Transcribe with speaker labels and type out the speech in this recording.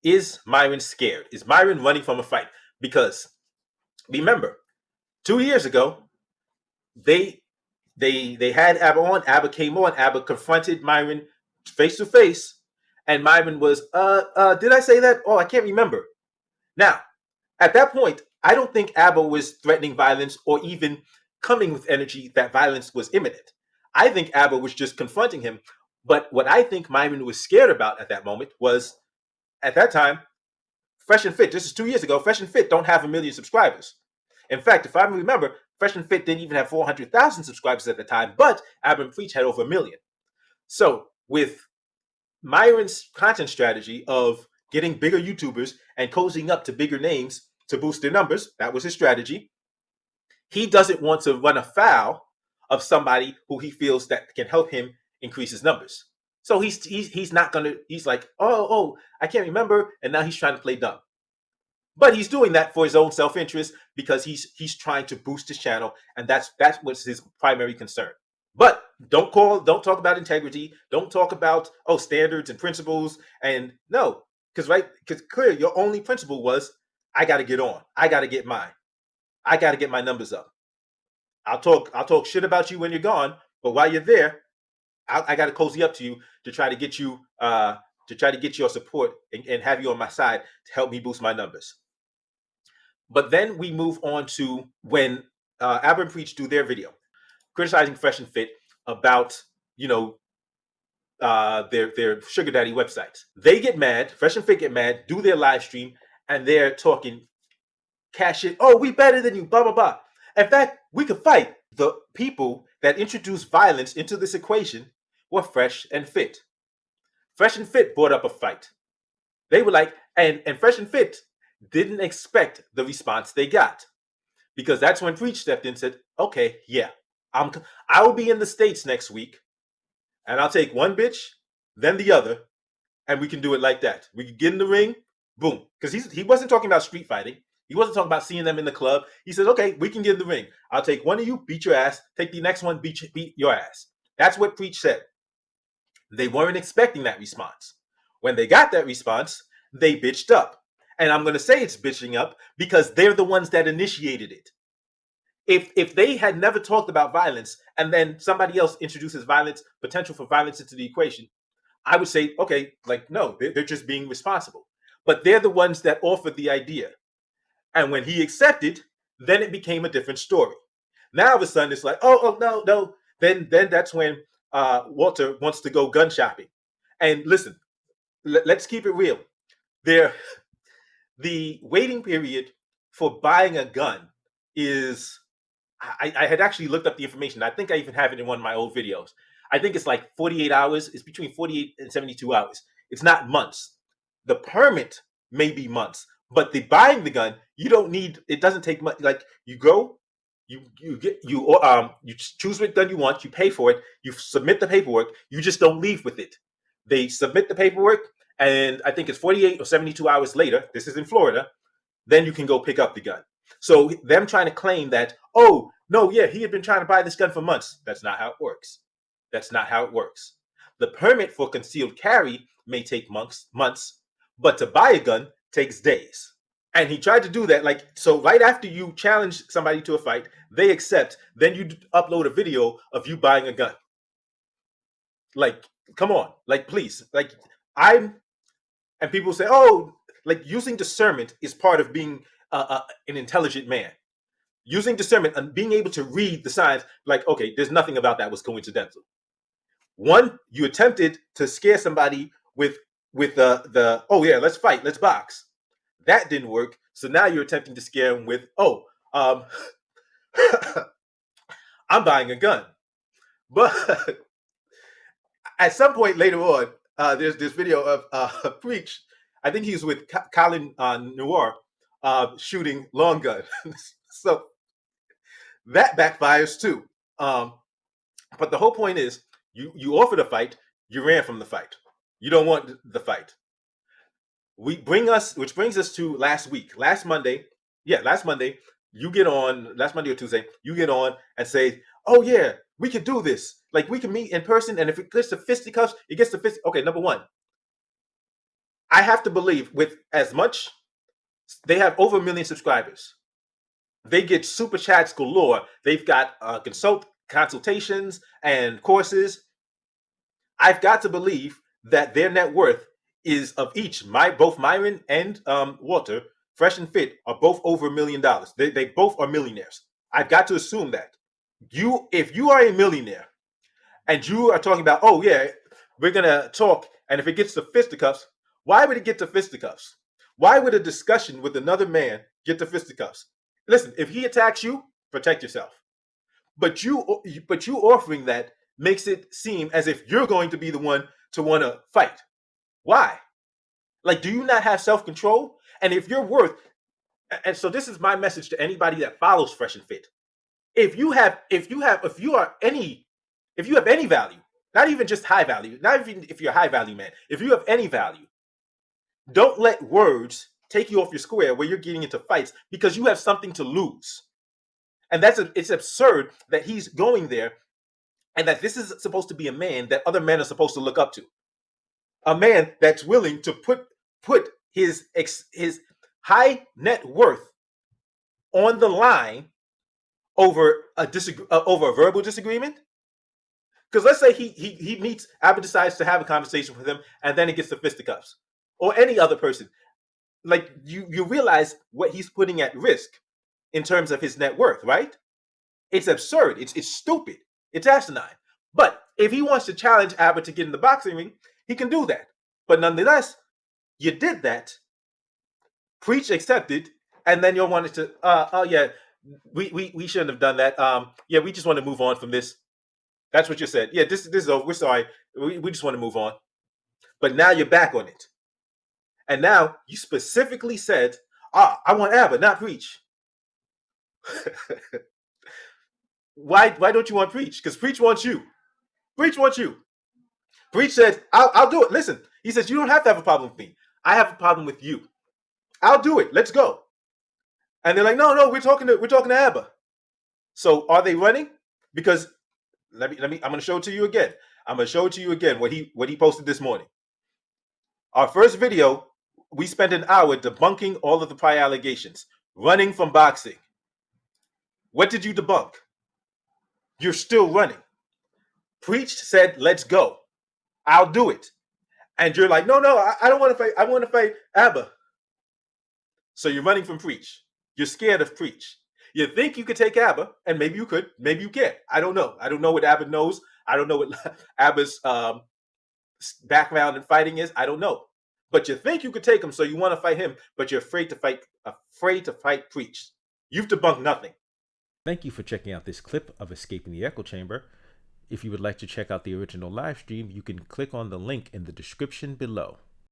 Speaker 1: is Myron scared? Is Myron running from a fight? Because remember, 2 years ago, they they had Abba on. Abba came on. Abba confronted Myron face to face, and Myron was, did I say that? Oh, I can't remember. Now, at that point, I don't think Abba was threatening violence or even coming with energy that violence was imminent. I think Abba was just confronting him. But what I think Myron was scared about at that moment was, at that time, Fresh and Fit, this is 2 years ago, Fresh and Fit don't have 1 million subscribers. In fact, if I remember, Fresh and Fit didn't even have 400,000 subscribers at the time, but Abba and Preach had over 1 million. So with Myron's content strategy of getting bigger YouTubers and cozying up to bigger names to boost their numbers, that was his strategy. He doesn't want to run afoul of somebody who he feels that can help him increase his numbers. So he's not gonna. He's like, oh, I can't remember, and now he's trying to play dumb. But he's doing that for his own self-interest because he's trying to boost his channel, and that's what's his primary concern. But don't talk about integrity. Don't talk about standards and principles. And no, because clear, your only principle was I got to get on. I got to get mine. I got to get my numbers up. I'll talk shit about you when you're gone, but while you're there, I got to cozy up to you to try to get you your support and have you on my side to help me boost my numbers. But then we move on to when Abba and Preach do their video criticizing Fresh and Fit about their sugar daddy websites. They get mad. Fresh and Fit get mad. Do their live stream, and they're talking cash it. Oh, we better than you. Blah blah blah. In fact, we could fight. The people that introduced violence into this equation were Fresh and Fit. Fresh and Fit brought up a fight. They were like, and Fresh and Fit didn't expect the response they got, because that's when Preach stepped in and said, okay, yeah, I will be in the States next week, and I'll take one bitch, then the other, and we can do it like that. We can get in the ring, boom. Because he wasn't talking about street fighting. He wasn't talking about seeing them in the club. He said, okay, we can get in the ring. I'll take one of you, beat your ass. Take the next one, beat your ass. That's what Preach said. They weren't expecting that response. When they got that response, they bitched up. And I'm going to say it's bitching up because they're the ones that initiated it. If they had never talked about violence and then somebody else introduces potential for violence into the equation, I would say, okay, like, no, they're just being responsible. But they're the ones that offered the idea. And when he accepted, then it became a different story. Now, all of a sudden, it's like, oh, no. Then that's when Walter wants to go gun shopping. And listen, let's keep it real. The waiting period for buying a gun is, I had actually looked up the information. I think I even have it in one of my old videos. I think it's like 48 hours. It's between 48 and 72 hours. It's not months. The permit may be months, but the buying the gun, you don't need. It doesn't take much. Like, you go, you choose what gun you want. You pay for it. You submit the paperwork. You just don't leave with it. They submit the paperwork, and I think it's 48 or 72 hours later. This is in Florida. Then you can go pick up the gun. So them trying to claim that, oh, no, yeah, he had been trying to buy this gun for months. That's not how it works. That's not how it works. The permit for concealed carry may take months, but to buy a gun takes days. And he tried to do that. Like, so right after you challenge somebody to a fight, they accept, then you upload a video of you buying a gun. Like, come on. Like, please. Like, and people say, oh, like, using discernment is part of being an intelligent man. Using discernment and being able to read the signs, like, okay, there's nothing about that was coincidental. One, you attempted to scare somebody with the oh yeah, let's fight, let's box. That didn't work. So now you're attempting to scare him with, I'm buying a gun. But at some point later on, there's this video of Preach. I think he's with Colin Noir shooting long gun. So that backfires too. But the whole point is, you offered a fight, you ran from the fight. You don't want the fight. Which brings us to last week. Last Monday, you get on, last Monday or Tuesday, you get on and say, oh yeah, we could do this. Like, we can meet in person, and if it gets to fisticuffs, it gets to fist. Okay, number one, I have to believe with as much, they have over 1 million subscribers. They get super chats galore. They've got consultations and courses. I've got to believe that their net worth is of each. Both Myron and Walter, Fresh and Fit, are both over $1 million. They both are millionaires. I've got to assume that if you are a millionaire and you are talking about, oh yeah, we're gonna talk, and if it gets to fisticuffs, why would it get to fisticuffs? Why would a discussion with another man get to fisticuffs? Listen, if he attacks you, protect yourself. But you offering that makes it seem as if you're going to be the one to want to fight. Why? Like, do you not have self-control? And if you're worth, and so this is my message to anybody that follows Fresh and Fit. If you have any value, not even just high value, not even if you're a high value man, if you have any value, don't let words take you off your square where you're getting into fights because you have something to lose. And it's absurd that he's going there, and that this is supposed to be a man that other men are supposed to look up to. A man that's willing to put his high net worth on the line over a verbal disagreement. Because let's say he meets, Abba decides to have a conversation with him, and then it gets to fisticuffs, or any other person. Like, you realize what he's putting at risk in terms of his net worth, right? It's absurd. It's stupid. It's asinine. But if he wants to challenge Abba to get in the boxing ring, he can do that. But nonetheless, you did that. Preach accepted, and then you wanted to, oh yeah, we shouldn't have done that. Yeah, we just want to move on from this. That's what you said. Yeah, this is over. We're sorry. We just want to move on. But now you're back on it. And now you specifically said, I want Abba, not Preach. Why don't you want Preach? Because Preach wants you. Preach wants you. Preach said, I'll do it. Listen, he says, you don't have to have a problem with me. I have a problem with you. I'll do it. Let's go. And they're like, no, we're talking to Abba. So are they running? Because let me I'm gonna show it to you again. I'm gonna show it to you again what he posted this morning. Our first video, we spent an hour debunking all of the prior allegations, running from boxing. What did you debunk? You're still running. Preached said, let's go. I'll do it. And you're like, no, I don't want to fight. I want to fight Abba. So you're running from Preach. You're scared of Preach. You think you could take Abba, and maybe you could, maybe you can't. I don't know. I don't know what Abba knows. I don't know what Abba's background in fighting is. I don't know. But you think you could take him, so you want to fight him, but you're afraid to fight Preach. You've debunked nothing.
Speaker 2: Thank you for checking out this clip of Escaping the Echo Chamber. If you would like to check out the original live stream, you can click on the link in the description below.